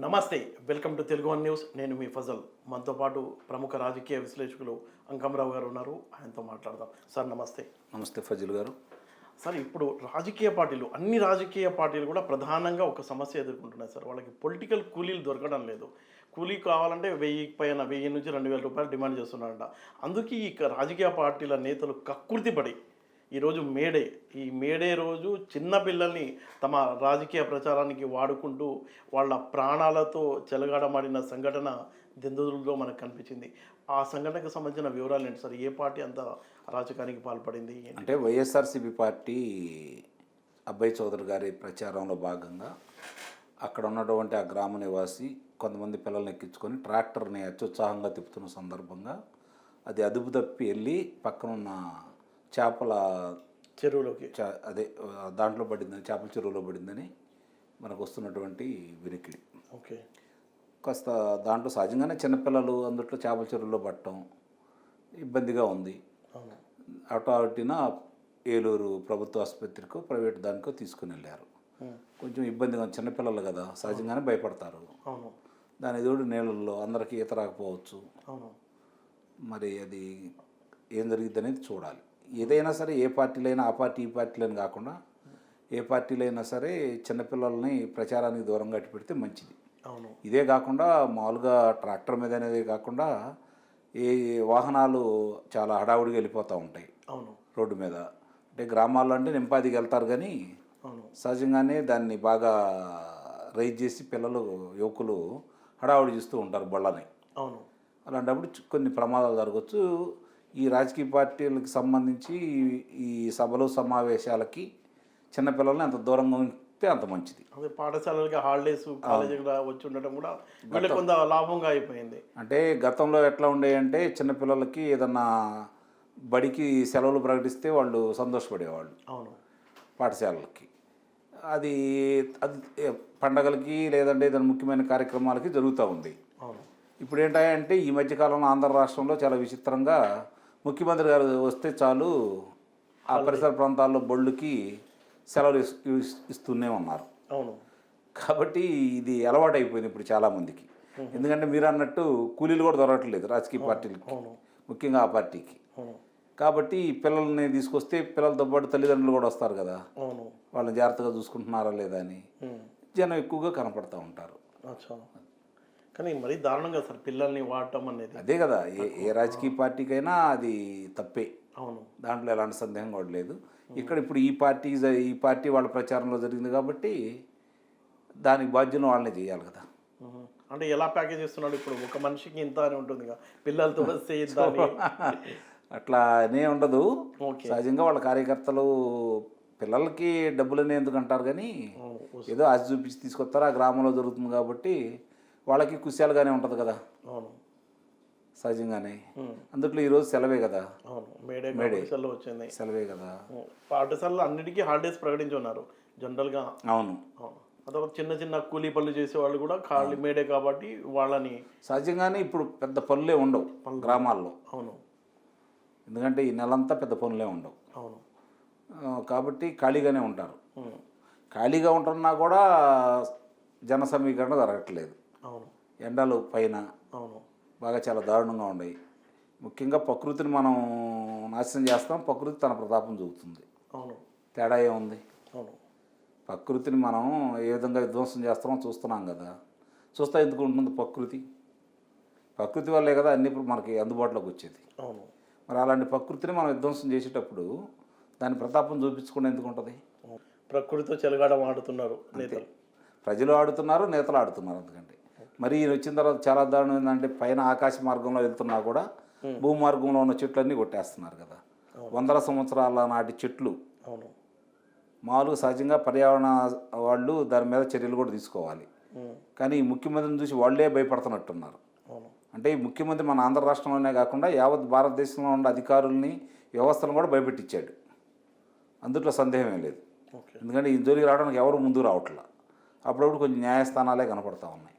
నమస్తే, welcome to Telugu one news. నేను మీ ఫజల్. మనతో పాటు ప్రముఖ రాజకీయ విశ్లేషకులు అంకమరావు గారు ఉన్నారు. ఆయనతో మాట్లాడదాం. సార్ నమస్తే. నమస్తే ఫజల్ గారు. సార్, ఇప్పుడు రాజకీయ పార్టీలు, అన్ని రాజకీయ పార్టీలు కూడా ప్రధానంగా ఒక సమస్య ఎదుర్కొంటున్నాయి సార్. వాళ్ళకి పొలిటికల్ కూలీలు దొరకడం లేదు. కూలీ కావాలంటే 1000 పైన 1000 నుంచి 2000 రూపాయలు డిమాండ్ చేస్తున్నారంట. అందుకే ఈ రాజకీయ పార్టీల నేతలు కక్కుర్తిపడి ఈరోజు ఈ మేడే రోజు చిన్న పిల్లల్ని తమ రాజకీయ ప్రచారానికి వాడుకుంటూ వాళ్ళ ప్రాణాలతో చెలగాడమాడిన సంఘటన దెందులూరులో మనకు కనిపించింది. ఆ సంఘటనకు సంబంధించిన వివరాలు ఏంటి సార్? ఏ పార్టీ అంత అరాచకానికి పాల్పడింది? అంటే వైఎస్ఆర్సీపీ పార్టీ అబ్బాయి చౌదరి గారి ప్రచారంలో భాగంగా అక్కడ ఉన్నటువంటి ఆ గ్రామ నివాసి కొంతమంది పిల్లల్ని ఎక్కించుకొని ట్రాక్టర్ని అత్యుత్సాహంగా తిప్పుతున్న సందర్భంగా అది అదుపు తప్పి వెళ్ళి పక్కనున్న చేపల చెరువులోకి అదే దాంట్లో పడిందని, చేపల చెరువులో పడిందని మనకు వస్తున్నటువంటి వినికిడి. ఓకే. కాస్త దాంట్లో సహజంగానే చిన్నపిల్లలు అందుట్లో చేపల చెరువులో పట్టడం ఇబ్బందిగా ఉంది. అటున ఏలూరు ప్రభుత్వ ఆసుపత్రికో ప్రైవేట్ దానికో తీసుకుని వెళ్ళారు. కొంచెం ఇబ్బందిగా, చిన్నపిల్లలు కదా, సహజంగానే భయపడతారు. దాని ఎదురు నీళ్ళల్లో అందరికీ ఈత రాకపోవచ్చు. మరి అది ఏం జరిగింది అనేది చూడాలి. ఏదైనా సరే, ఏ పార్టీలైనా, ఆ పార్టీ ఈ పార్టీలని కాకుండా ఏ పార్టీలైనా సరే చిన్నపిల్లల్ని ప్రచారానికి దూరంగా అట్టి పెడితే మంచిది. ఇదే కాకుండా మామూలుగా ట్రాక్టర్ మీద అనేది కాకుండా ఏ వాహనాలు చాలా హడావుడిగా వెళ్ళిపోతూ ఉంటాయి రోడ్డు మీద. అంటే గ్రామాల్లో అంటే నింపాదికి వెళ్తారు, కానీ సహజంగానే దాన్ని బాగా రైజ్ చేసి పిల్లలు, యువకులు హడావుడి చేస్తూ ఉంటారు బళ్ళని. అలాంటప్పుడు కొన్ని ప్రమాదాలు జరగవచ్చు. ఈ రాజకీయ పార్టీలకు సంబంధించి ఈ సభలు సమావేశాలకి చిన్నపిల్లల్ని అంత దూరంగా ఉంటే అంత మంచిది. అదే పాఠశాలలకి హాలిడేస్, కాలేజీకి వచ్చి ఉండటం కూడా వీళ్ళకి కొంత లాభంగా అయిపోయింది. అంటే గతంలో ఎట్లా ఉండేయంటే చిన్నపిల్లలకి ఏదన్నా బడికి సెలవులు ప్రకటిస్తే వాళ్ళు సంతోషపడేవాళ్ళు పాఠశాలలకి. అది పండగలకి లేదంటే ఏదైనా ముఖ్యమైన కార్యక్రమాలకి జరుగుతూ ఉంది. ఇప్పుడు ఏంటంటే ఈ మధ్యకాలంలో ఆంధ్ర రాష్ట్రంలో చాలా విచిత్రంగా ముఖ్యమంత్రి గారు వస్తే చాలు ఆ పరిసర ప్రాంతాల్లో బళ్ళుకి సెలవులు ఇస్తూనే ఉన్నారు. కాబట్టి ఇది అలవాటు అయిపోయింది ఇప్పుడు చాలామందికి. ఎందుకంటే మీరు అన్నట్టు కూలీలు కూడా దొరకట్లేదు రాజకీయ పార్టీలకి, ముఖ్యంగా ఆ పార్టీకి. కాబట్టి పిల్లల్ని తీసుకొస్తే పిల్లలతో పాటు తల్లిదండ్రులు కూడా వస్తారు కదా, వాళ్ళని జాగ్రత్తగా చూసుకుంటున్నారా లేదా అని జనం ఎక్కువగా కనపడుతూ ఉంటారు. కానీ మరీ దారుణంగా సార్ పిల్లల్ని వాడటం అనేది. అదే కదా, ఏ రాజకీయ పార్టీకైనా అది తప్పే, దాంట్లో ఎలాంటి సందేహం కూడా లేదు. ఇక్కడ ఇప్పుడు ఈ పార్టీ వాళ్ళ ప్రచారంలో జరిగింది కాబట్టి దానికి బాధ్యతను వాళ్ళనే చేయాలి కదా. అంటే ఎలా ప్యాకేజ్ చేస్తున్నాడు ఇప్పుడు? ఒక మనిషికి ఇంత అని ఉంటుంది కదా, పిల్లలతో వస్తే ఇంత అని అట్లానే ఉండదు. సహజంగా వాళ్ళ కార్యకర్తలు పిల్లలకి డబ్బులనే ఎందుకు అంటారు, కానీ ఏదో ఆశ చూపించి తీసుకొస్తారు. ఆ గ్రామంలో జరుగుతుంది కాబట్టి వాళ్ళకి కుశాలుగానే ఉంటుంది కదా సహజంగానే. అందుట్లో ఈరోజు సెలవే కదా, సెలవే కదా. పాఠశాలలో అన్నిటికీ హాలిడేస్ ప్రకటించి ఉన్నారు జనరల్గా. అవును, అదొక చిన్న చిన్న కూలీ పనులు చేసేవాళ్ళు కూడా ఖాళీ మేడే కాబట్టి వాళ్ళని సహజంగానే ఇప్పుడు పెద్ద పనులే ఉండవు గ్రామాల్లో. ఎందుకంటే ఈ నెలంతా పెద్ద పనులే ఉండవు. కాబట్టి ఖాళీగానే ఉంటారు. ఖాళీగా ఉంటున్నా కూడా జన సమీకరణ జరగట్లేదు. ఎండలు పైన బాగా చాలా దారుణంగా ఉన్నాయి. ముఖ్యంగా ప్రకృతిని మనం నాశనం చేస్తాం, ప్రకృతి తన ప్రతాపం చూపుతుంది. తేడా ఏముంది? ప్రకృతిని మనం ఏ విధంగా విధ్వంసం చేస్తామో చూస్తున్నాం కదా. చూస్తా ఎందుకు ఉంటుంది ప్రకృతి వల్లే కదా అన్ని మనకి అందుబాటులోకి వచ్చేది. మరి అలాంటి ప్రకృతిని మనం విధ్వంసం చేసేటప్పుడు దాని ప్రతాపం చూపించకుండా ఎందుకు ఉంటుంది? ప్రకృతితో చెలగాడం ఆడుతున్నారు నేతలు, ప్రజలు ఆడుతున్నారు, నేతలు ఆడుతున్నారు. ఎందుకంటే మరి ఈయన వచ్చిన తర్వాత చాలా దారుణం ఏంటంటే పైన ఆకాశ మార్గంలో వెళ్తున్నా కూడా భూమి మార్గంలో ఉన్న చెట్లన్నీ కొట్టేస్తున్నారు కదా. 100 సంవత్సరాల నాటి చెట్లు. మామూలుగా సహజంగా పర్యావరణ వాళ్ళు దాని మీద చర్యలు కూడా తీసుకోవాలి, కానీ ఈ ముఖ్యమంత్రిని చూసి వాళ్ళే భయపడుతున్నట్టున్నారు. అంటే ఈ ముఖ్యమంత్రి మన ఆంధ్ర రాష్ట్రంలోనే కాకుండా యావత్ భారతదేశంలో ఉన్న అధికారుల్ని, వ్యవస్థలను కూడా భయపెట్టించాడు. అందుట్లో సందేహమే లేదు. ఎందుకంటే ఈ జోలికి రావడానికి ఎవరు ముందుకు రావట్లా. అప్పుడప్పుడు కొంచెం న్యాయస్థానాలే కనపడతా ఉన్నాయి.